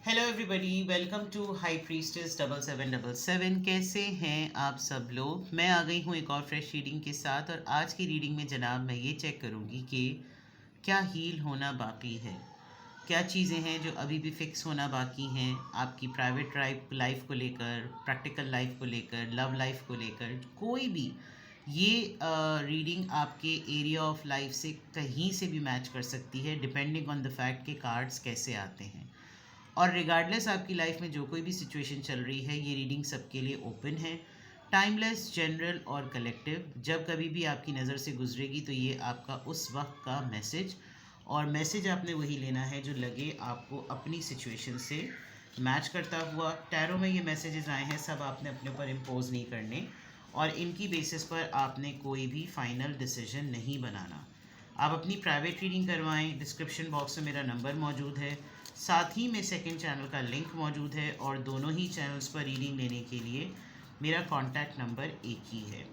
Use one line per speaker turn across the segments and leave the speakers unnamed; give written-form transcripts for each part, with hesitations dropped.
Hello everybody, welcome to high priestess 7777। कैसे हैं आप सब लोग। मैं आ गई हूँ एक और फ्रेश रीडिंग के साथ। और आज की रीडिंग में जनाब मैं ये चेक करूँगी कि क्या हील होना बाकी है, क्या चीज़ें हैं जो अभी भी फिक्स होना बाकी हैं आपकी प्राइवेट लाइफ को लेकर, प्रैक्टिकल लाइफ को लेकर, लव लाइफ को लेकर, कोई भी। ये रीडिंग आपके एरिया ऑफ लाइफ से कहीं से भी मैच कर सकती है, डिपेंडिंग ऑन द फैक्ट के कार्ड्स कैसे आते हैं। और रिगार्डलेस आपकी लाइफ में जो कोई भी सिचुएशन चल रही है, ये रीडिंग सबके लिए ओपन है, टाइमलेस, जनरल और कलेक्टिव। जब कभी भी आपकी नज़र से गुजरेगी तो ये आपका उस वक्त का मैसेज, और मैसेज आपने वही लेना है जो लगे आपको अपनी सिचुएशन से मैच करता हुआ। टैरो में ये मैसेजेस आए हैं, सब आपने अपने ऊपर इम्पोज नहीं करने, और इनकी बेसिस पर आपने कोई भी फाइनल डिसीजन नहीं बनाना। आप अपनी प्राइवेट रीडिंग करवाएं। डिस्क्रिप्शन बॉक्स में मेरा नंबर मौजूद है, साथ ही में सेकंड चैनल का लिंक मौजूद है, और दोनों ही चैनल्स पर रीडिंग लेने के लिए मेरा कॉन्टैक्ट नंबर एक ही है।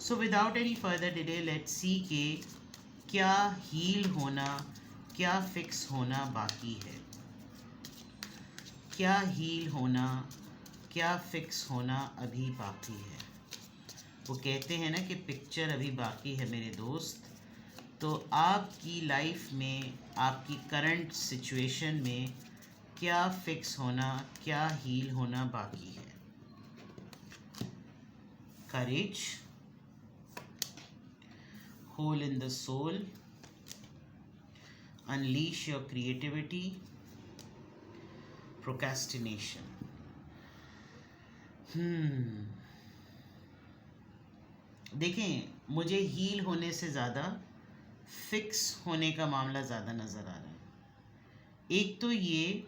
So without any further delay let's see के क्या हील होना, क्या फिक्स होना बाकी है। क्या हील होना, क्या फिक्स होना अभी बाकी है। वो कहते हैं ना कि पिक्चर अभी बाकी है मेरे दोस्त। तो आपकी लाइफ में, आपकी करंट सिचुएशन में क्या फिक्स होना, क्या हील होना बाकी है। Courage, hole in the soul, unleash your creativity, procrastination. देखें, मुझे हील होने से ज़्यादा फिक्स होने का मामला ज़्यादा नज़र आ रहा है। एक तो ये,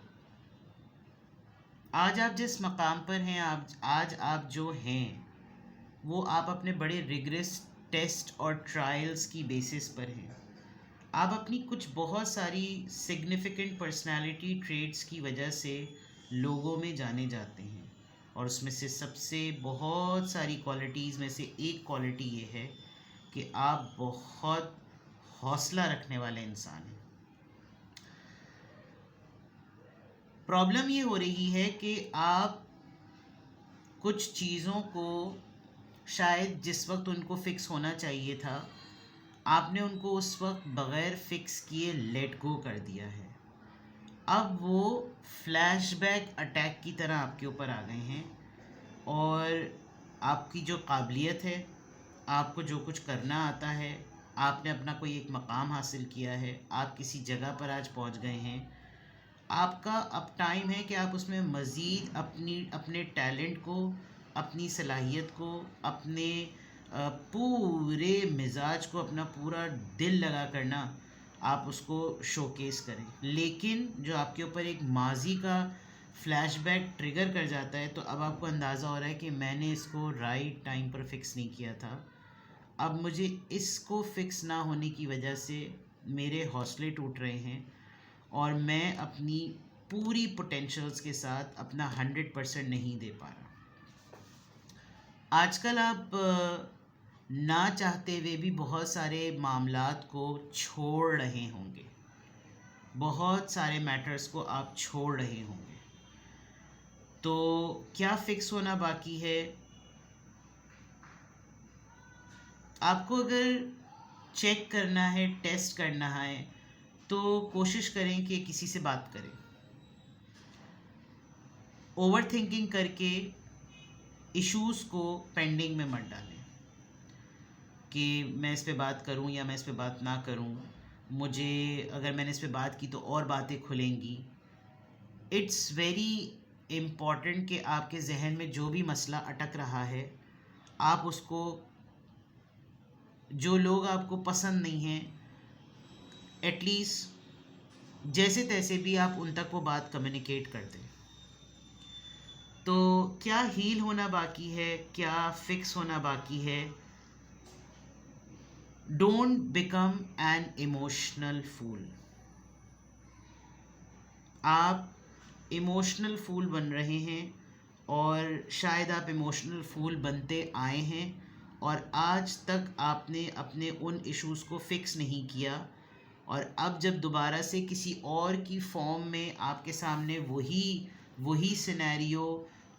आज आप जिस मकाम पर हैं, आज आप जो हैं, वो आप अपने बड़े रिगरस टेस्ट और ट्रायल्स की बेसिस पर हैं। आप अपनी कुछ बहुत सारी सिग्निफिकेंट पर्सनालिटी ट्रेट्स की वजह से लोगों में जाने जाते हैं, और उसमें से सबसे बहुत सारी क्वालिटीज़ में से एक क्वालिटी ये है कि आप बहुत हौसला रखने वाले इंसान हैं। प्रॉब्लम ये हो रही है कि आप कुछ चीज़ों को शायद जिस वक्त उनको फिक्स होना चाहिए था, आपने उनको उस वक्त बग़ैर फिक्स किए लेट गो कर दिया है। अब वो फ्लैशबैक अटैक की तरह आपके ऊपर आ गए हैं, और आपकी जो काबिलियत है, आपको जो कुछ करना आता है, आपने अपना कोई एक मकाम हासिल किया है, आप किसी जगह पर आज पहुंच गए हैं, आपका अब टाइम है कि आप उसमें मज़ीद अपने टैलेंट को, अपनी सलाहियत को, अपने पूरे मिजाज को, अपना पूरा दिल लगा करना आप उसको शोकेस करें। लेकिन जो आपके ऊपर एक माजी का फ्लैशबैक ट्रिगर कर जाता है, तो अब आपको अंदाज़ा हो रहा है कि मैंने इसको राइट टाइम पर फिक्स नहीं किया था। अब मुझे इसको फिक्स ना होने की वजह से मेरे हौसले टूट रहे हैं, और मैं अपनी पूरी पोटेंशियल्स के साथ अपना 100% नहीं दे पा रहा। आजकल आप ना चाहते हुए भी बहुत सारे मामलात को छोड़ रहे होंगे, बहुत सारे मैटर्स को आप छोड़ रहे होंगे। तो क्या फिक्स होना बाकी है। आपको अगर चेक करना है, टेस्ट करना है, तो कोशिश करें कि किसी से बात करें। ओवर थिंकिंग करके इश्यूज़ को पेंडिंग में मत डालें कि मैं इस पे बात करूं या मैं इस पे बात ना करूं, मुझे अगर मैंने इस पे बात की तो और बातें खुलेंगी। इट्स वेरी इम्पॉर्टेंट कि आपके जहन में जो भी मसला अटक रहा है, आप उसको, जो लोग आपको पसंद नहीं हैं, एटलीस्ट जैसे तैसे भी आप उन तक वो बात कम्युनिकेट कर दें। तो क्या हील होना बाकी है, क्या फिक्स होना बाकी है। Don't become an emotional fool. आप इमोशनल फूल बन रहे हैं, और शायद आप इमोशनल फूल बनते आए हैं, और आज तक आपने अपने उन इश्यूज़ को फिक्स नहीं किया, और अब जब दोबारा से किसी और की फॉर्म में आपके सामने वही वही सिनेरियो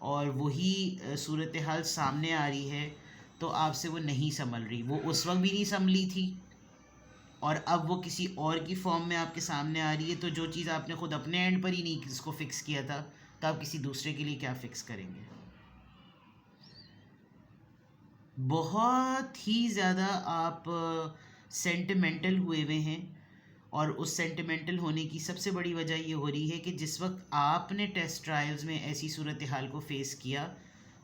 और वही सूरत हाल सामने आ रही है, तो आपसे वो नहीं संभल रही। वो उस वक्त भी नहीं संभली थी और अब वो किसी और की फॉर्म में आपके सामने आ रही है, तो जो चीज़ आपने खुद अपने एंड पर ही नहीं इसको फिक्स किया था, तो आप किसी दूसरे के लिए क्या फ़िक्स करेंगे। बहुत ही ज़्यादा आप सेंटिमेंटल हुए हुए हैं, और उस सेंटिमेंटल होने की सबसे बड़ी वजह ये हो रही है कि जिस वक्त आपने टेस्ट ट्रायल्स में ऐसी सूरत हाल को फेस किया,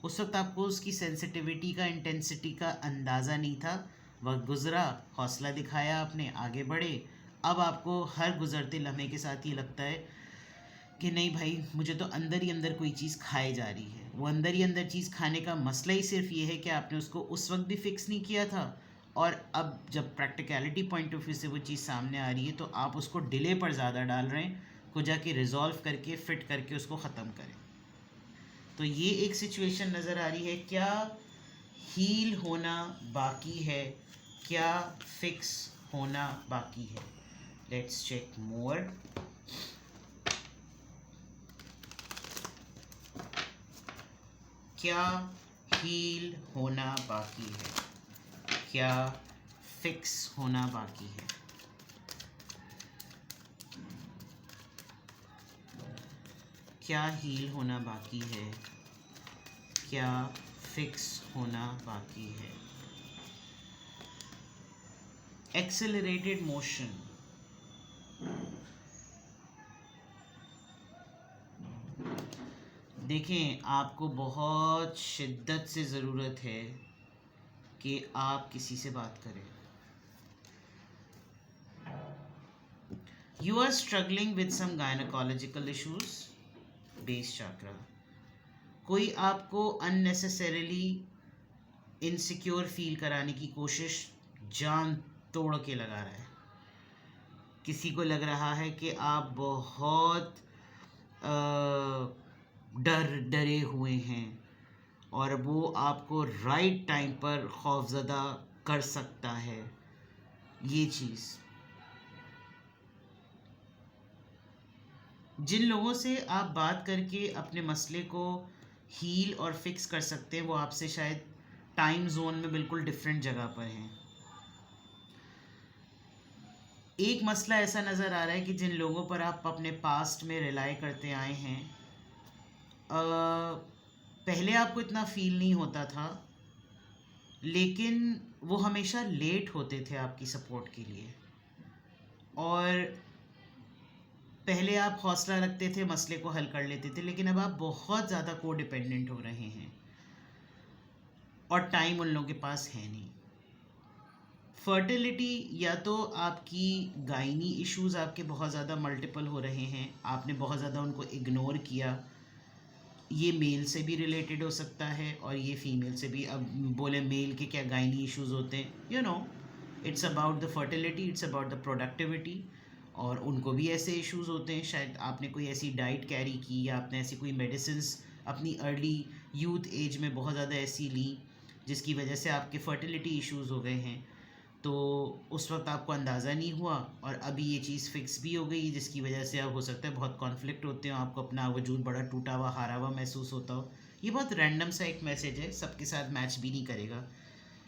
उस वक्त आपको उसकी सेंसिटिविटी का, इंटेंसिटी का अंदाज़ा नहीं था। वक्त गुज़रा, हौसला दिखाया आपने, आगे बढ़े। अब आपको हर गुज़रते लम्हे के साथ ये लगता है कि नहीं भाई, मुझे तो अंदर ही अंदर कोई चीज़ खाए जा रही है। वो अंदर ही अंदर चीज़ खाने का मसला ही सिर्फ ये है कि आपने उसको उस वक्त भी फिक्स नहीं किया था, और अब जब प्रैक्टिकलिटी पॉइंट ऑफ व्यू से वो चीज़ सामने आ रही है, तो आप उसको डिले पर ज़्यादा डाल रहे हैं, को जाके रिजॉल्व करके फिट करके उसको ख़त्म करें। तो ये एक सिचुएशन नज़र आ रही है। क्या हील होना बाकी है, क्या फिक्स होना बाकी है? लेट्स चेक मोर। क्या हील होना बाकी है, क्या फिक्स होना बाकी है? क्या हील होना बाकी है, क्या फिक्स होना बाकी है? एक्सेलरेटेड मोशन, देखें, आपको बहुत शिद्दत से ज़रूरत है कि आप किसी से बात करें। You are struggling with some gynecological issues, base chakra. कोई आपको अननेसेसरीली इनसिक्योर फील कराने की कोशिश जान तोड़ के लगा रहा है। किसी को लग रहा है कि आप बहुत डरे हुए हैं, और वो आपको राइट टाइम पर खौफज़दा कर सकता है। ये चीज़ जिन लोगों से आप बात करके अपने मसले को हील और फिक्स कर सकते हैं, वो आपसे शायद टाइम जोन में बिल्कुल डिफरेंट जगह पर हैं। एक मसला ऐसा नज़र आ रहा है कि जिन लोगों पर आप अपने पास्ट में रिलाई करते आए हैं, पहले आपको इतना फील नहीं होता था, लेकिन वो हमेशा लेट होते थे आपकी सपोर्ट के लिए, और पहले आप हौसला रखते थे, मसले को हल कर लेते थे, लेकिन अब आप बहुत ज़्यादा को डिपेंडेंट हो रहे हैं और टाइम उन लोगों के पास है नहीं। फर्टिलिटी, या तो आपकी गायनी इश्यूज़ आपके बहुत ज़्यादा मल्टीपल हो रहे हैं, आपने बहुत ज़्यादा उनको इग्नोर किया। ये मेल से भी रिलेटेड हो सकता है और ये फीमेल से भी। अब बोले मेल के क्या गायनी इश्यूज़ होते हैं, you know, it's about the fertility, it's about the productivity, और उनको भी ऐसे इश्यूज़ होते हैं। शायद आपने कोई ऐसी डाइट कैरी की, या आपने ऐसी कोई मेडिसिन्स अपनी अर्ली यूथ एज में बहुत ज़्यादा ऐसी ली जिसकी वजह से आपके फर्टिलिटी इश्यूज़ हो गए हैं, तो उस वक्त आपको अंदाज़ा नहीं हुआ, और अभी ये चीज़ फिक्स भी हो गई, जिसकी वजह से अब हो सकता है बहुत कॉन्फ्लिक्ट होते हो, आपको अपना वजूद बड़ा टूटा हुआ, हारा हुआ महसूस होता हो। ये बहुत रैंडम सा एक मैसेज है, सबके साथ मैच भी नहीं करेगा,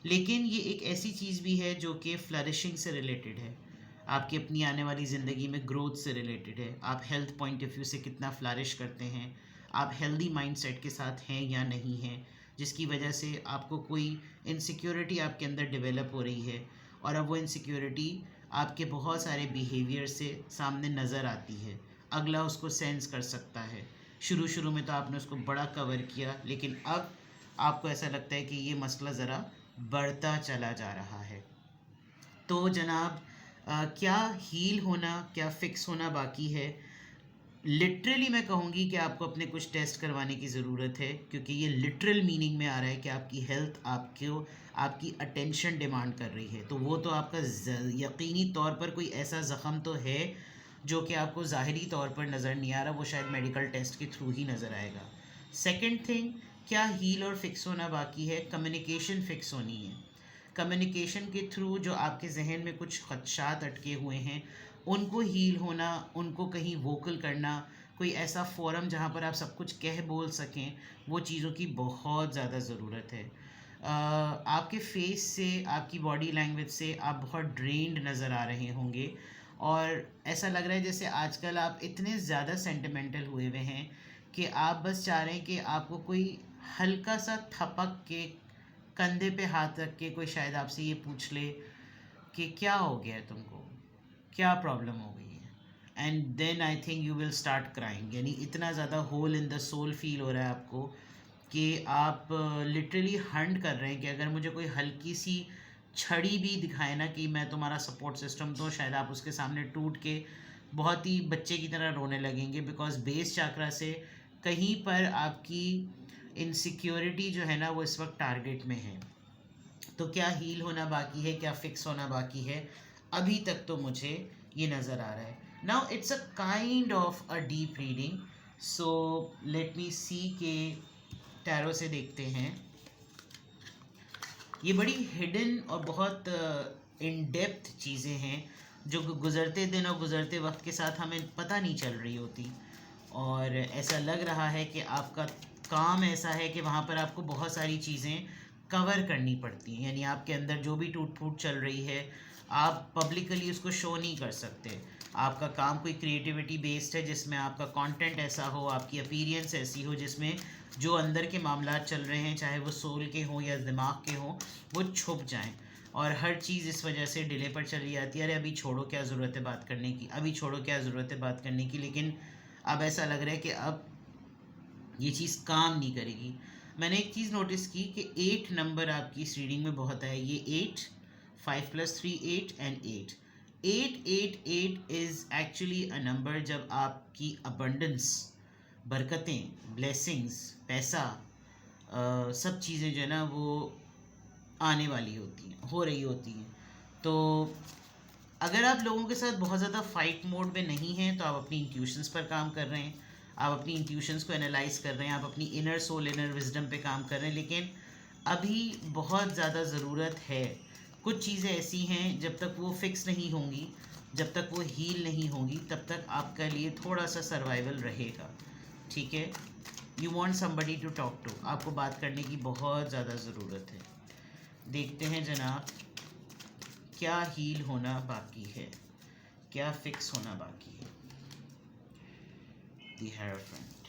लेकिन ये एक ऐसी चीज़ भी है जो कि फ्लरिशिंग से रिलेटेड है, आपकी अपनी आने वाली ज़िंदगी में ग्रोथ से रिलेटेड है। आप हेल्थ पॉइंट ऑफ व्यू से कितना फ्लरिश करते हैं, आप हेल्दी माइंडसेट के साथ हैं या नहीं हैं, जिसकी वजह से आपको कोई इनसिक्योरिटी आपके अंदर डेवलप हो रही है, और अब वो इनसिक्योरिटी आपके बहुत सारे बिहेवियर से सामने नज़र आती है, अगला उसको सेंस कर सकता है। शुरू शुरू में तो आपने उसको बड़ा कवर किया, लेकिन अब आपको ऐसा लगता है कि ये मसला ज़रा बढ़ता चला जा रहा है। तो जनाब, क्या हील होना, क्या फ़िक्स होना बाकी है? लिटरली मैं कहूँगी कि आपको अपने कुछ टेस्ट करवाने की ज़रूरत है, क्योंकि ये लिटरल मीनिंग में आ रहा है कि आपकी हेल्थ आपको आपकी अटेंशन डिमांड कर रही है। तो वो तो आपका यकीनी तौर पर कोई ऐसा ज़ख़म तो है जो कि आपको ज़ाहिरी तौर पर नज़र नहीं आ रहा, वो शायद मेडिकल टेस्ट के थ्रू ही नज़र आएगा। सेकंड थिंग, क्या हील और फिक्स होना बाकी है? कम्युनिकेशन फ़िक्स होनी है। कम्युनिकेशन के थ्रू जो आपके जहन में कुछ खदशात अटके हुए हैं, उनको हील होना, उनको कहीं वोकल करना, कोई ऐसा फोरम जहाँ पर आप सब कुछ कह बोल सकें, वो चीज़ों की बहुत ज़्यादा ज़रूरत है। आपके फेस से, आपकी बॉडी लैंग्वेज से आप बहुत ड्रेन्ड नज़र आ रहे होंगे और ऐसा लग रहा है जैसे आजकल आप इतने ज़्यादा सेंटिमेंटल हुए हुए हैं कि आप बस चाह रहे हैं कि आपको कोई हल्का सा थपक के कंधे पे हाथ रख के कोई शायद आपसे ये पूछ ले कि क्या हो गया है तुमको, क्या प्रॉब्लम हो गई है, and then I think you will start crying. यानी इतना ज़्यादा hole in the soul feel हो रहा है आपको कि आप लिटरली हंट कर रहे हैं कि अगर मुझे कोई हल्की सी छड़ी भी दिखाए ना कि मैं तुम्हारा सपोर्ट सिस्टम, तो शायद आप उसके सामने टूट के बहुत ही बच्चे की तरह रोने लगेंगे, बिकॉज बेस चाकरा से कहीं पर आपकी इनसिक्योरिटी जो है ना वो इस वक्त टारगेट में है। तो क्या हील होना बाकी है, क्या फिक्स होना बाकी है, अभी तक तो मुझे ये नज़र आ रहा है। Now it's a kind of a deep reading, so let me see के टैरो से देखते हैं। ये बड़ी हिडन और बहुत इन डेप्थ चीज़ें हैं जो गुज़रते दिन और गुज़रते वक्त के साथ हमें पता नहीं चल रही होती, और ऐसा लग रहा है कि आपका काम ऐसा है कि वहाँ पर आपको बहुत सारी चीज़ें कवर करनी पड़ती हैं। यानी आपके अंदर जो भी टूट फूट चल रही है आप पब्लिकली उसको शो नहीं कर सकते। आपका काम कोई क्रिएटिविटी बेस्ड है जिसमें आपका कंटेंट ऐसा हो, आपकी अपीयरेंस ऐसी हो जिसमें जो अंदर के मामला चल रहे हैं, चाहे वो सोल के हों या दिमाग के हों, वो छुप जाएं। और हर चीज़ इस वजह से डिले पर चली जाती है। अरे अभी छोड़ो, क्या ज़रूरत है बात करने की, अभी छोड़ो, क्या ज़रूरत है बात करने की। लेकिन अब ऐसा लग रहा है कि अब ये चीज़ काम नहीं करेगी। मैंने एक चीज़ नोटिस की कि 8 नंबर आपकी इस रीडिंग में बहुत है। ये 8, 5 + 3 8 and 8। 888 is actually a number जब आपकी अबंडेंस, बरकतें, ब्लेसिंग्स, पैसा, सब चीज़ें जो है ना वो आने वाली होती हैं, हो रही होती हैं। तो अगर आप लोगों के साथ बहुत ज़्यादा फाइट मोड में नहीं हैं तो आप अपनी इंट्यूशंस पर काम कर रहे हैं, आप अपनी इंट्यूशंस को एनालाइज कर रहे हैं, आप अपनी इनर सोल, इनर विजडम पे काम कर रहे हैं। लेकिन अभी बहुत ज़्यादा ज़रूरत है, कुछ चीज़ें ऐसी हैं जब तक वो फिक्स नहीं होंगी, जब तक वो हील नहीं होंगी, तब तक आपके लिए थोड़ा सा सर्वाइवल रहेगा। ठीक है, you want somebody to talk to, आपको बात करने की बहुत ज़्यादा ज़रूरत है। देखते हैं जनाब, क्या हील होना बाकी है, क्या फिक्स होना बाकी है। द हेरोफेंट,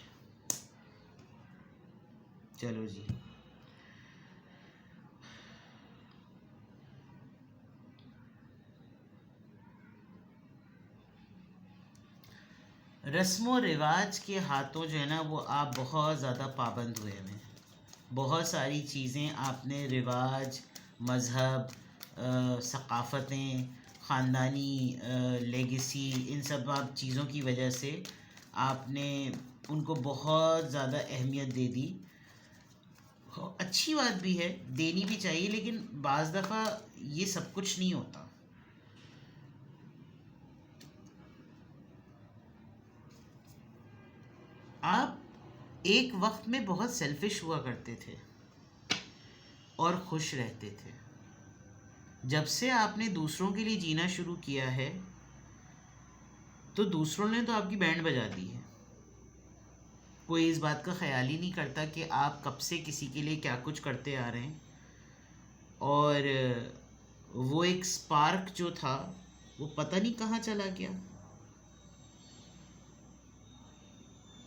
चलो जी। रस्मों रिवाज के हाथों जो है ना वो आप बहुत ज़्यादा पाबंद हुए हैं। बहुत सारी चीज़ें आपने रिवाज, मज़हब, सक़ाफ़तें, ख़ानदानी लेगेसी, इन सब आप चीज़ों की वजह से आपने उनको बहुत ज़्यादा अहमियत दे दी। अच्छी बात भी है, देनी भी चाहिए, लेकिन बाज़ दफ़ा ये सब कुछ नहीं होता। आप एक वक्त में बहुत सेल्फिश हुआ करते थे और खुश रहते थे। जब से आपने दूसरों के लिए जीना शुरू किया है तो दूसरों ने तो आपकी बैंड बजा दी है। कोई इस बात का ख्याल ही नहीं करता कि आप कब से किसी के लिए क्या कुछ करते आ रहे हैं, और वो एक स्पार्क जो था वो पता नहीं कहाँ चला गया।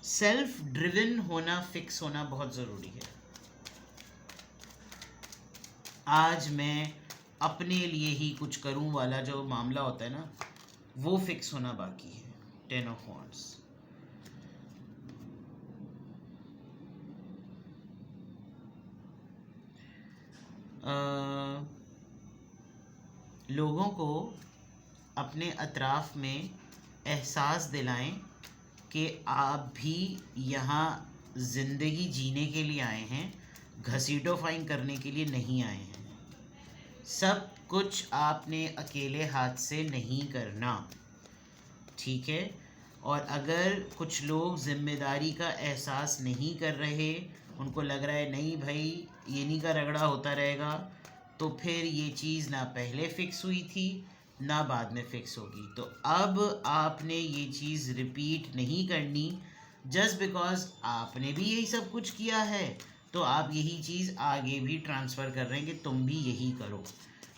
सेल्फ ड्रिवन होना, फिक्स होना बहुत ज़रूरी है। आज मैं अपने लिए ही कुछ करूं वाला जो मामला होता है ना, वो फिक्स होना बाकी है। 10 ऑफ वॉन्ड्स, लोगों को अपने अतराफ़ में एहसास दिलाएं कि आप भी यहाँ ज़िंदगी जीने के लिए आए हैं, घसीटो फाइन करने के लिए नहीं आए हैं। सब कुछ आपने अकेले हाथ से नहीं करना, ठीक है। और अगर कुछ लोग ज़िम्मेदारी का एहसास नहीं कर रहे, उनको लग रहा है नहीं भाई ये नहीं का रगड़ा होता रहेगा, तो फिर ये चीज़ ना पहले फ़िक्स हुई थी, ना बाद में फिक्स होगी। तो अब आपने ये चीज़ रिपीट नहीं करनी। जस्ट बिकॉज आपने भी यही सब कुछ किया है तो आप यही चीज़ आगे भी ट्रांसफ़र कर रहे हैं कि तुम भी यही करो।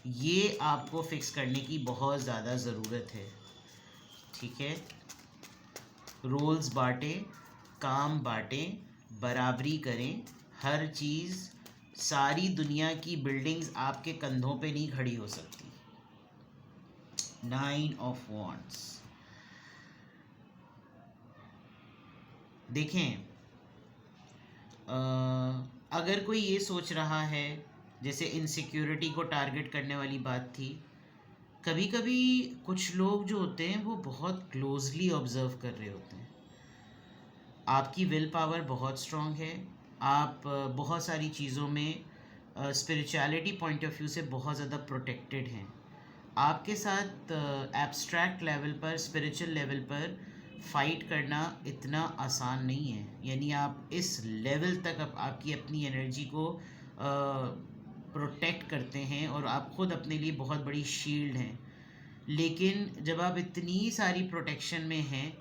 ये आपको फिक्स करने की बहुत ज़्यादा ज़रूरत है। ठीक है, रोल्स बांटें, काम बांटें, बराबरी करें। हर चीज़, सारी दुनिया की बिल्डिंग्स आपके कंधों पे नहीं खड़ी हो सकती। 9 ऑफ वॉन्ड्स। देखें, अगर कोई ये सोच रहा है, जैसे इनसिक्योरिटी को टारगेट करने वाली बात थी, कभी कभी कुछ लोग जो होते हैं वो बहुत क्लोजली ऑब्जर्व कर रहे होते हैं। आपकी विल पावर बहुत स्ट्रांग है। आप बहुत सारी चीज़ों में स्पिरिचुअलिटी पॉइंट ऑफ व्यू से बहुत ज़्यादा प्रोटेक्टेड हैं। आपके साथ एब्स्ट्रैक्ट लेवल पर, स्पिरिचुअल लेवल पर फाइट करना इतना आसान नहीं है। यानी आप इस लेवल तक आपकी अपनी एनर्जी को प्रोटेक्ट करते हैं और आप खुद अपने लिए बहुत बड़ी शील्ड हैं। लेकिन जब आप इतनी सारी प्रोटेक्शन में हैं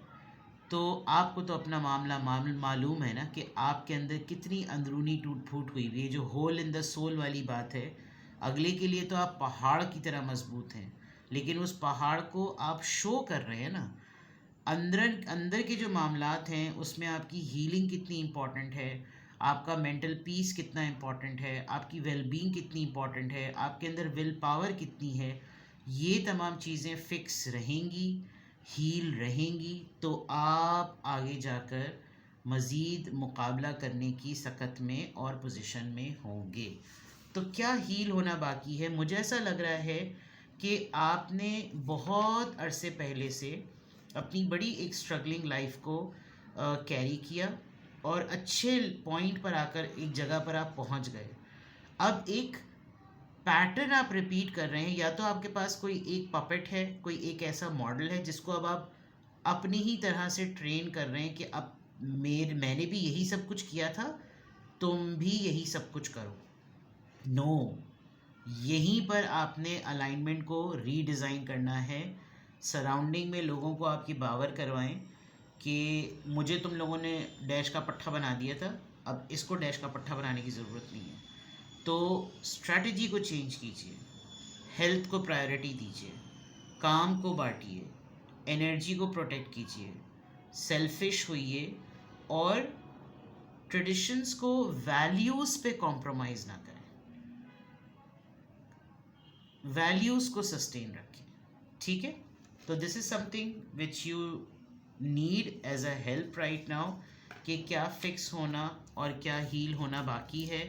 तो आपको तो अपना मामला मालूम है ना कि आपके अंदर कितनी अंदरूनी टूट फूट हुई हुई है। जो होल इन द सोल वाली बात है, अगले के लिए तो आप पहाड़ की तरह मजबूत हैं, लेकिन उस पहाड़ को आप शो कर रहे हैं ना। अंदर अंदर के जो मामलात हैं उसमें आपकी हीलिंग कितनी इम्पॉर्टेंट है, आपका मेंटल पीस कितना इम्पॉर्टेंट है, आपकी वेलबींग कितनी इम्पॉर्टेंट है, आपके अंदर विल पावर कितनी है, ये तमाम चीज़ें फिक्स रहेंगी, हील रहेंगी, तो आप आगे जाकर मज़ीद मुकाबला करने की सकत में और पोजीशन में होंगे। तो क्या हील होना बाकी है? मुझे ऐसा लग रहा है कि आपने बहुत अरसे पहले से अपनी बड़ी एक स्ट्रगलिंग लाइफ को कैरी किया और अच्छे पॉइंट पर आकर एक जगह पर आप पहुंच गए। अब एक पैटर्न आप रिपीट कर रहे हैं। या तो आपके पास कोई एक पपेट है, कोई एक ऐसा मॉडल है जिसको अब आप अपनी ही तरह से ट्रेन कर रहे हैं कि अब मैंने भी यही सब कुछ किया था, तुम भी यही सब कुछ करो। नो, यहीं पर आपने अलाइनमेंट को रीडिज़ाइन करना है। सराउंडिंग में लोगों को आपकी बावर करवाएं कि मुझे तुम लोगों ने डैश का पट्टा बना दिया था, अब इसको डैश का पट्टा बनाने की ज़रूरत नहीं है। तो स्ट्रैटेजी को चेंज कीजिए, हेल्थ को प्रायोरिटी दीजिए, काम को बांटिए, एनर्जी को प्रोटेक्ट कीजिए, सेल्फिश होइए और ट्रेडिशंस को, वैल्यूज़ पे कॉम्प्रोमाइज़ ना करें, वैल्यूज़ को सस्टेन रखें। ठीक है, तो this is something which you need as a help right now कि क्या फिक्स होना और क्या हील होना बाकी है।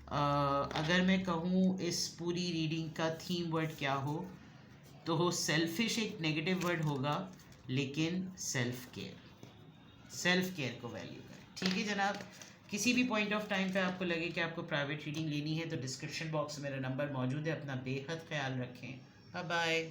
अगर मैं कहूँ इस पूरी रीडिंग का थीम वर्ड क्या हो, तो हो सेल्फिश एक नेगेटिव वर्ड होगा, लेकिन सेल्फ केयर को वैल्यू करें। ठीक है जनाब, किसी भी पॉइंट ऑफ टाइम पे आपको लगे कि आपको प्राइवेट रीडिंग लेनी है तो डिस्क्रिप्शन बॉक्स में मेरा नंबर मौजूद है। अपना बेहद ख्याल रखें। Bye bye.